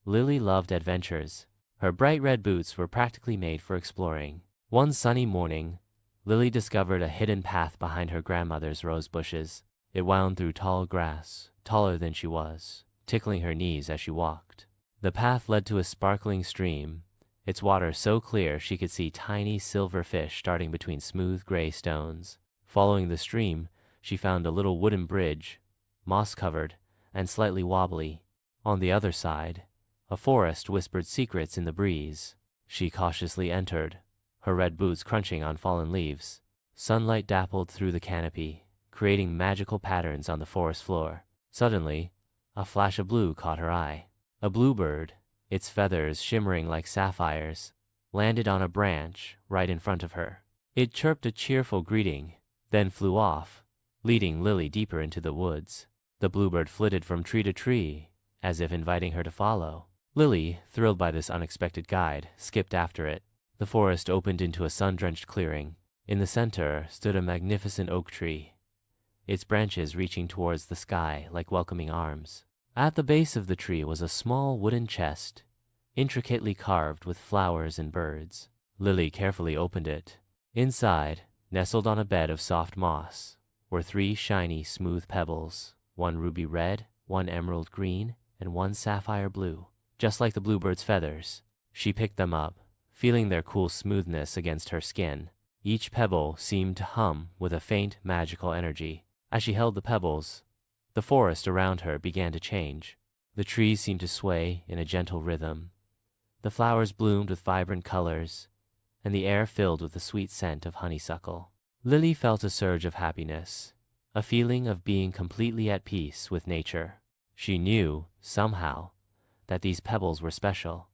Lily loved adventures. Her bright red boots were practically made for exploring. One sunny morning, Lily discovered a hidden path behind her grandmother's rose bushes. It wound through tall grass, taller than she was, tickling her knees as she walked. The path led to a sparkling stream, its water so clear she could see tiny silver fish darting between smooth gray stones. Following the stream, she found a little wooden bridge, moss-covered and slightly wobbly. On the other side, a forest whispered secrets in the breeze. She cautiously entered, her red boots crunching on fallen leaves. Sunlight dappled through the canopy, creating magical patterns on the forest floor. Suddenly, a flash of blue caught her eye. A bluebird, its feathers shimmering like sapphires, landed on a branch right in front of her. It chirped a cheerful greeting, then flew off, leading Lily deeper into the woods. The bluebird flitted from tree to tree, as if inviting her to follow. Lily, thrilled by this unexpected guide, skipped after it. The forest opened into a sun-drenched clearing. In the center stood a magnificent oak tree, its branches reaching towards the sky like welcoming arms. At the base of the tree was a small wooden chest, intricately carved with flowers and birds. Lily carefully opened it. Inside, nestled on a bed of soft moss, were 3 shiny, smooth pebbles, one ruby red, one emerald green, and one sapphire blue, just like the bluebird's feathers. She picked them up, feeling their cool smoothness against her skin. Each pebble seemed to hum with a faint magical energy. As she held the pebbles, the forest around her began to change. The trees seemed to sway in a gentle rhythm. The flowers bloomed with vibrant colors, and the air filled with the sweet scent of honeysuckle. Lily felt a surge of happiness, a feeling of being completely at peace with nature. She knew, somehow, that these pebbles were special,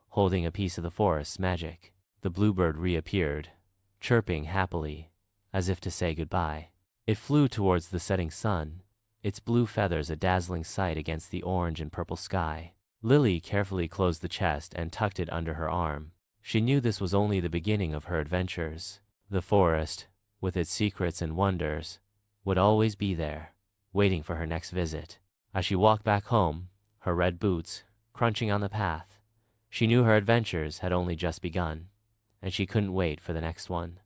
holding a piece of the forest's magic. The bluebird reappeared, chirping happily, as if to say goodbye. It flew towards the setting sun, its blue feathers a dazzling sight against the orange and purple sky. Lily carefully closed the chest and tucked it under her arm. She knew this was only the beginning of her adventures. The forest, with its secrets and wonders, would always be there, waiting for her next visit. As she walked back home, her red boots crunching on the path, she knew her adventures had only just begun, and she couldn't wait for the next one.